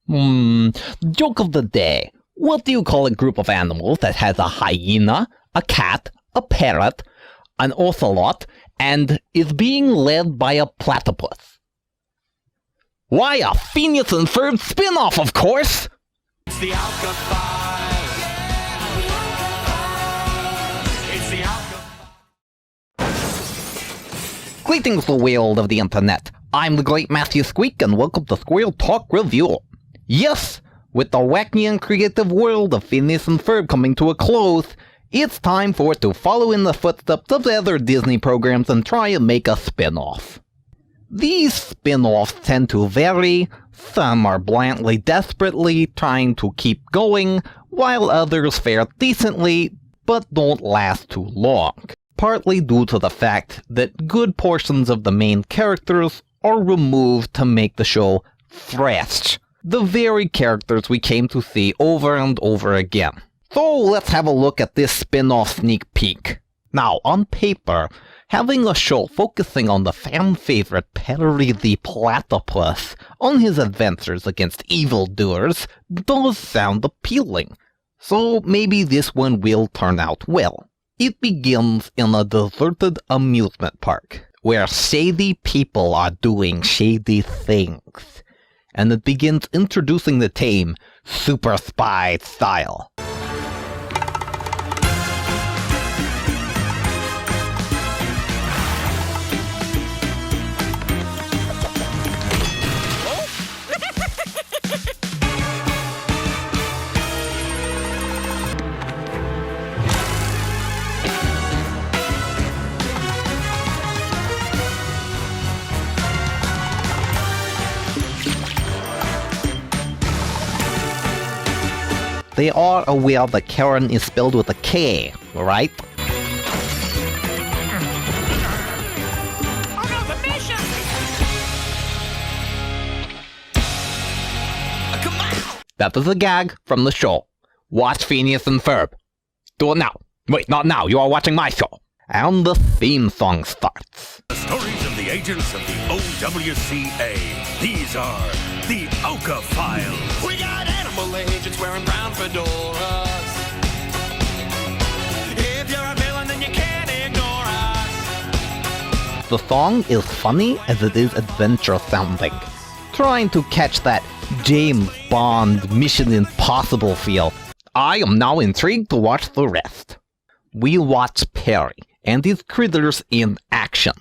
Joke of the day. What do you call a group of animals that has a hyena, a cat, a parrot, an ocelot, and is being led by a platypus? Why, a Phineas and Ferb spin-off, of course! It's the OWCA Files. It's the OWCA. Greetings, the world of the internet. I'm the great Matthew Squeak, and welcome to Squirrel Talk Review. Yes, with the wacky and creative world of Phineas and Ferb coming to a close, it's time for it to follow in the footsteps of other Disney programs and try and make a spin-off. These spin-offs tend to vary. Some are blandly desperately trying to keep going, while others fare decently, but don't last too long. Partly due to the fact that good portions of the main characters are removed to make the show fresh. The very characters we came to see over and over again. So let's have a look at this spin-off sneak peek. Now, on paper, having a show focusing on the fan-favorite Perry the Platypus on his adventures against evildoers does sound appealing. So maybe this one will turn out well. It begins in a deserted amusement park, where shady people are doing shady things. And it begins introducing the team Super Spy style. They are aware that Karen is spelled with a K, right? That is a gag from the show. Watch Phineas and Ferb. Do it now. Wait, not now. You are watching my show. And the theme song starts. The stories of the agents of the OWCA. These are the OWCA Files. We got animal agents wearing brown fedoras. If you're a villain, then you can't ignore us. The song is funny as it is adventure sounding, trying to catch that James Bond Mission Impossible feel. I am now intrigued to watch the rest. We watch Perry and his critters in action,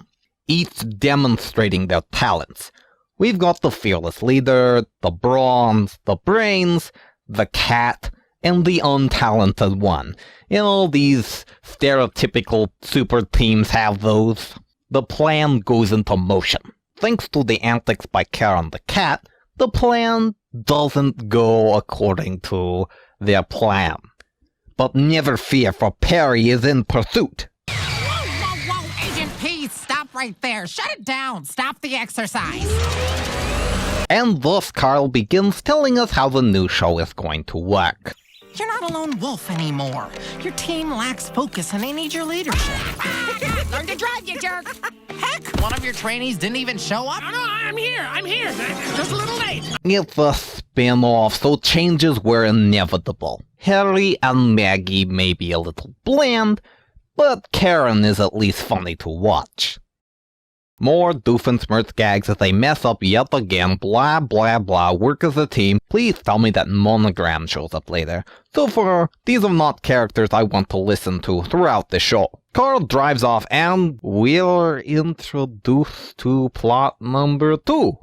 each demonstrating their talents. We've got the fearless leader, the bronze, the brains, the cat, and the untalented one. You know, these stereotypical super teams have those. The plan goes into motion. Thanks to the antics by Karen the cat, the plan doesn't go according to their plan. But never fear, for Perry is in pursuit. Whoa, Agent P, stop right there. Shut it down. Stop the exercise. And thus Carl begins telling us how the new show is going to work. You're not a lone wolf anymore. Your team lacks focus and they need your leadership. Learn to drive, you jerk. Heck, one of your trainees didn't even show up. No, I'm here. Just a little late. It's a spin-off, so changes were inevitable. Harry and Maggie may be a little bland, but Karen is at least funny to watch. More Doofenshmirtz gags as they mess up yet again, blah blah blah, work as a team. Please tell me that Monogram shows up later. So far, these are not characters I want to listen to throughout the show. Carl drives off and we're introduced to plot number 2.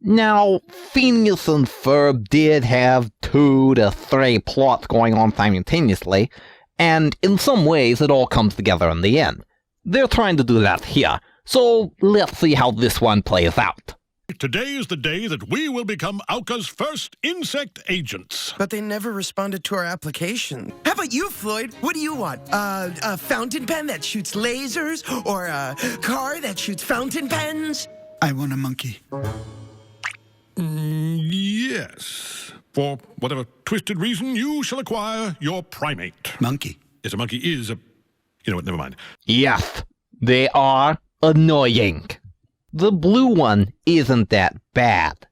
Now, Phineas and Ferb did have 2 to 3 plots going on simultaneously, and in some ways it all comes together in the end. They're trying to do that here. So let's see how this one plays out. Today is the day that we will become OWCA's first insect agents. But they never responded to our application. How about you, Floyd? What do you want? A fountain pen that shoots lasers? Or a car that shoots fountain pens? I want a monkey. Yes. For whatever twisted reason, you shall acquire your primate. Monkey. Yes, a monkey is a... You know what, never mind. Yes, they are annoying. The blue one isn't that bad.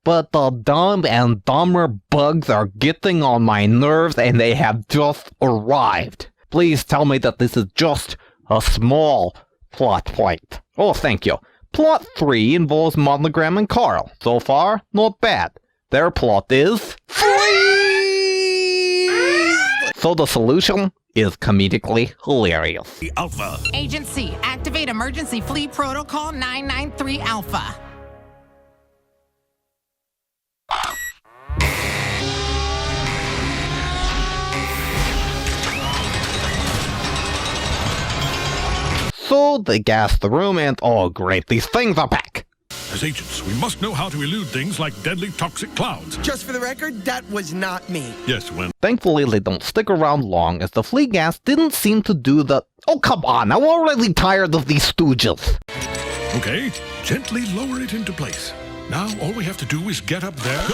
But the dumb and dumber bugs are getting on my nerves and they have just arrived. Please tell me that this is just a small plot point. Oh, thank you. Plot 3 involves Monogram and Carl. So far, not bad. Their plot is freeze! So the solution is comedically hilarious. The Alpha. Agent C, activate emergency flee protocol 993 Alpha. So they gas the room and oh great, these things are back! As agents, we must know how to elude things like deadly toxic clouds. Just for the record, that was not me. Yes, when... Thankfully they don't stick around long as the flea gas didn't seem to do the... Oh come on, I'm already tired of these stooges! Okay, gently lower it into place. Now all we have to do is get up there...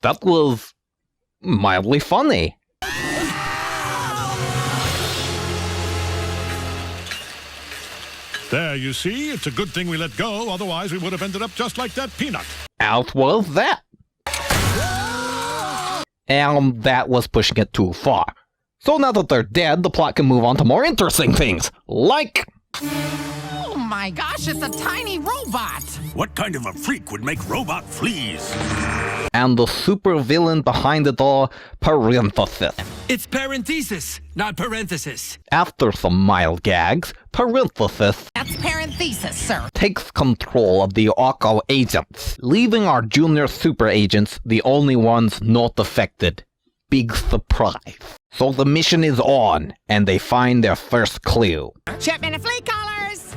That was... mildly funny. There, you see? It's a good thing we let go, otherwise we would have ended up just like that peanut. Out was that. And that was pushing it too far. So now that they're dead, the plot can move on to more interesting things, like... Oh my gosh, it's a tiny robot! What kind of a freak would make robot fleas? And the super villain behind it all, Parenthesis. It's parenthesis, not parenthesis. After some mild gags, Parenthesis That's parenthesis, sir. takes control of the OWCA agents, leaving our junior super agents the only ones not affected. Big surprise. So the mission is on, and they find their first clue. Shipment of flea collars!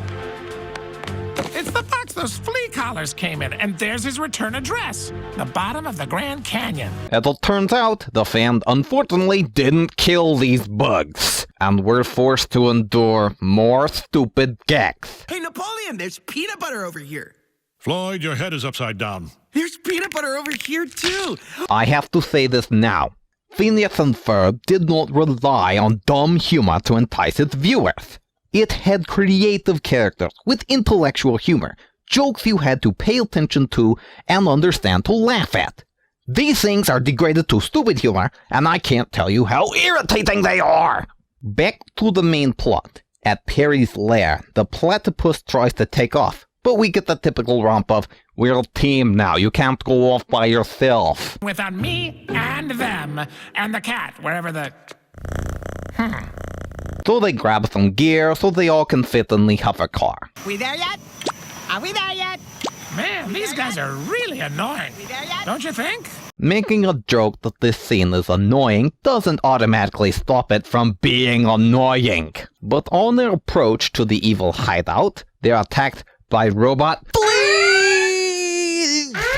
It's the box those flea collars came in, and there's his return address. The bottom of the Grand Canyon. As it turns out, the fan unfortunately didn't kill these bugs, and we're forced to endure more stupid gags. Hey, Napoleon, there's peanut butter over here. Floyd, your head is upside down. There's peanut butter over here, too. I have to say this now. Phineas and Ferb did not rely on dumb humor to entice its viewers. It had creative characters with intellectual humor, jokes you had to pay attention to and understand to laugh at. These things are degraded to stupid humor, and I can't tell you how irritating they are! Back to the main plot. At Perry's lair, the platypus tries to take off, but we get the typical romp of, we're a team now, you can't go off by yourself. Without me and them, and the cat, wherever the... So they grab some gear so they all can fit in the hover car. We there yet? Are we there yet? Man, these guys are really annoying. Don't you think? Making a joke that this scene is annoying doesn't automatically stop it from being annoying. But on their approach to the evil hideout, they're attacked by robot fleas!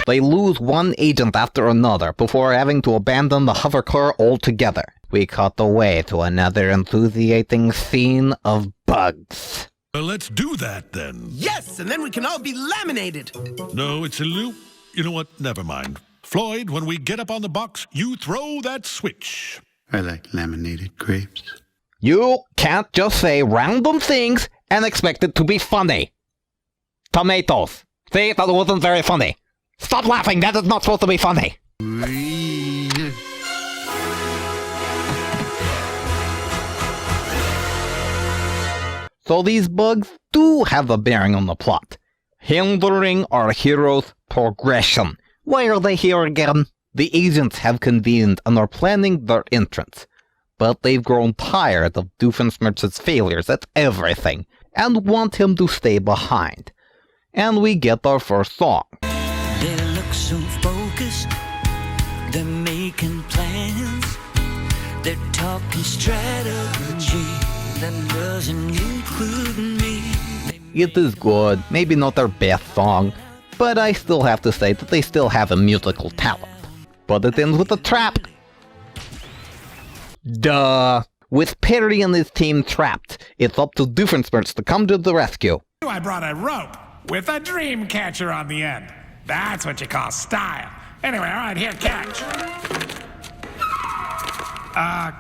They lose one agent after another before having to abandon the hover car altogether. We cut away to another enthusiasting scene of bugs. Let's do that, then. Yes, and then we can all be laminated. No, it's a loop. You know what? Never mind. Floyd, when we get up on the box, you throw that switch. I like laminated grapes. You can't just say random things and expect it to be funny. Tomatoes. See, that wasn't very funny. Stop laughing, that is not supposed to be funny. So these bugs do have a bearing on the plot, hindering our hero's progression. Why are they here again? The agents have convened and are planning their entrance, but they've grown tired of Doofenshmirtz's failures at everything, and want him to stay behind. And we get our first song. They look so focused, they're making plans, they're talking strategy that doesn't include me. It is good, maybe not their best song, but I still have to say that they still have a musical talent. But it ends with a trap. Duh. With Perry and his team trapped, it's up to Doofenshmirtz to come to the rescue. I brought a rope with a dream catcher on the end. That's what you call style. Anyway, all right, here, catch.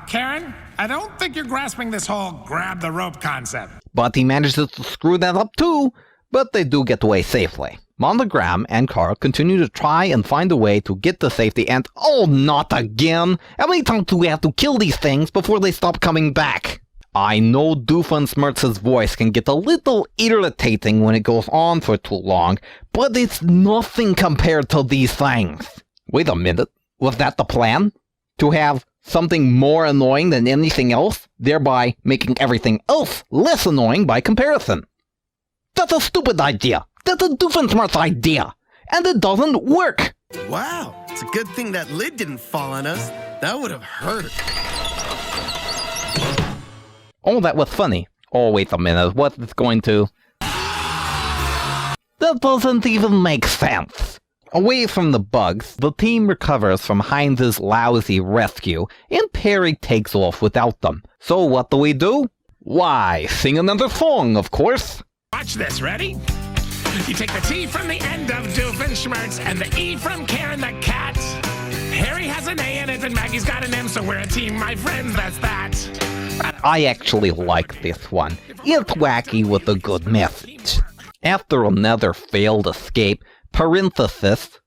Karen, I don't think you're grasping this whole grab the rope concept. But he manages to screw that up too, but they do get away safely. Monogram and Carl continue to try and find a way to get to safety and oh, not again! How many times do we have to kill these things before they stop coming back? I know Doofenshmirtz's voice can get a little irritating when it goes on for too long, but it's nothing compared to these things. Wait a minute, was that the plan? To have something more annoying than anything else, thereby making everything else less annoying by comparison? That's a stupid idea! That's a Doofenshmirtz idea! And it doesn't work! Wow, it's a good thing that lid didn't fall on us. That would have hurt. Oh, that was funny. Oh, wait a minute, what is going to... That doesn't even make sense. Away from the bugs, the team recovers from Heinz's lousy rescue, and Perry takes off without them. So what do? Why, sing another song, of course. Watch this, ready? You take the T from the end of Doofenshmirtz and the E from Karen the cat. Harry has an A in it and Maggie's got an M, so we're a team, my friends, that's that. I actually like this one. It's wacky with a good message. After another failed escape, Parenthesis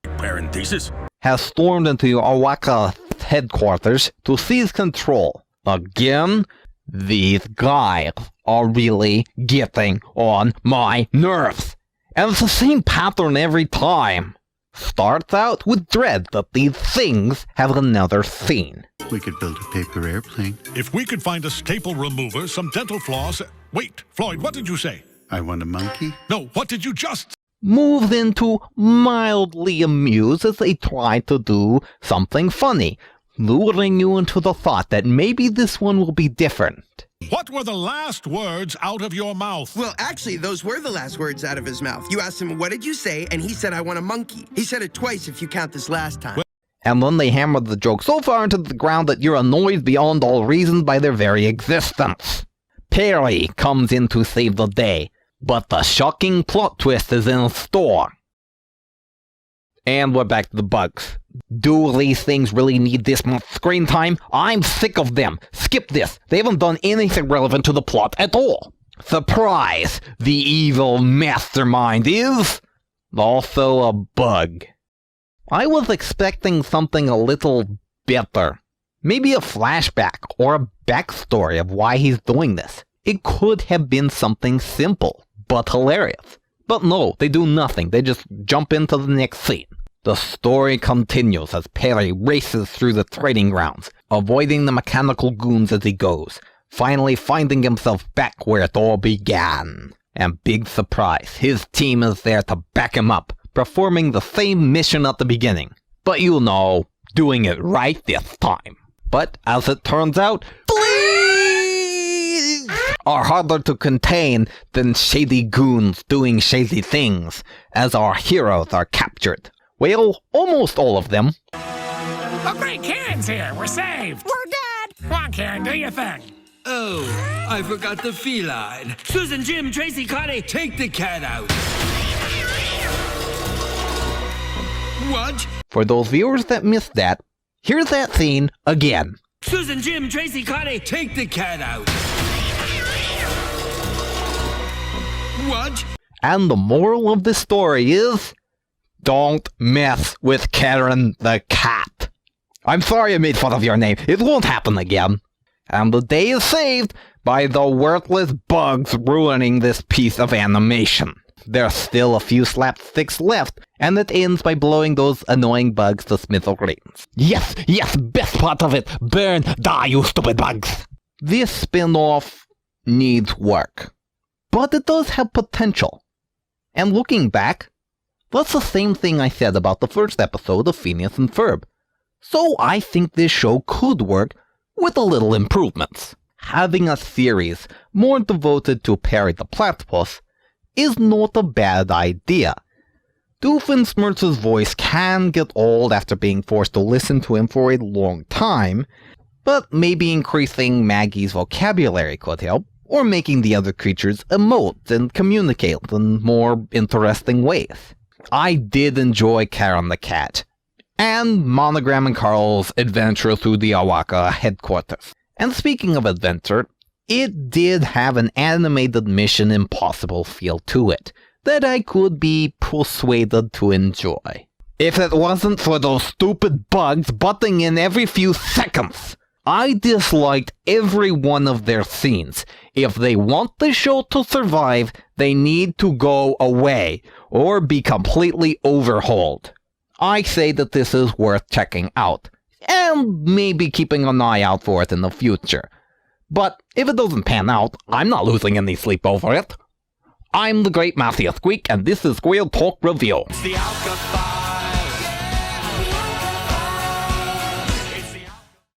has stormed into OWCA headquarters to seize control. Again, these guys are really getting on my nerves. And it's the same pattern every time. Starts out with dread that these things have another scene. We could build a paper airplane. If we could find a staple remover, some dental floss... Wait, Floyd, what did you say? I want a monkey. No, what did you just... Moves into mildly amused as they try to do something funny, luring you into the thought that maybe this one will be different. What were the last words out of your mouth? Well, actually, those were the last words out of his mouth. You asked him, what did you say? And he said, I want a monkey. He said it twice if you count this last time. And then they hammer the joke so far into the ground that you're annoyed beyond all reason by their very existence. Perry comes in to save the day, but the shocking plot twist is in store. And we're back to the bugs. Do these things really need this much screen time? I'm sick of them. Skip this. They haven't done anything relevant to the plot at all. Surprise! The evil mastermind is also a bug. I was expecting something a little better. Maybe a flashback or a backstory of why he's doing this. It could have been something simple, but hilarious. But no, they do nothing. They just jump into the next scene. The story continues as Perry races through the training grounds, avoiding the mechanical goons as he goes, finally finding himself back where it all began. And big surprise, his team is there to back him up, performing the same mission at the beginning. But you know, doing it right this time. But as it turns out, fleas are harder to contain than shady goons doing shady things, as our heroes are captured. Well, almost all of them. Oh great, Karen's here, we're saved. We're dead. Come on, Karen, do your thing. Oh, I forgot the feline. Susan, Jim, Tracy, Connie, take the cat out. What? For those viewers that missed that, here's that scene again. Susan, Jim, Tracy, Connie, take the cat out. What? And the moral of this story is, don't mess with Karen the cat. I'm sorry I made fun of your name. It won't happen again. And the day is saved by the worthless bugs ruining this piece of animation. There's still a few slapsticks left, and it ends by blowing those annoying bugs to smithereens. Yes, yes, best part of it! Burn, die, you stupid bugs! This spin-off needs work. But it does have potential. And looking back, that's the same thing I said about the first episode of Phineas and Ferb. So I think this show could work with a little improvements. Having a series more devoted to Perry the Platypus is not a bad idea. Doofenshmirtz's voice can get old after being forced to listen to him for a long time, but maybe increasing Maggie's vocabulary could help, or making the other creatures emote and communicate in more interesting ways. I did enjoy Karen the cat, and Monogram and Carl's adventure through the OWCA headquarters. And speaking of adventure, it did have an animated Mission Impossible feel to it that I could be persuaded to enjoy. If it wasn't for those stupid bugs butting in every few seconds. I disliked every one of their scenes. If they want the show to survive, they need to go away or be completely overhauled. I say that this is worth checking out, and maybe keeping an eye out for it in the future. But if it doesn't pan out, I'm not losing any sleep over it. I'm the Great Matthew Squeak, and this is Squirrel Talk Review. It's the OWCA Files.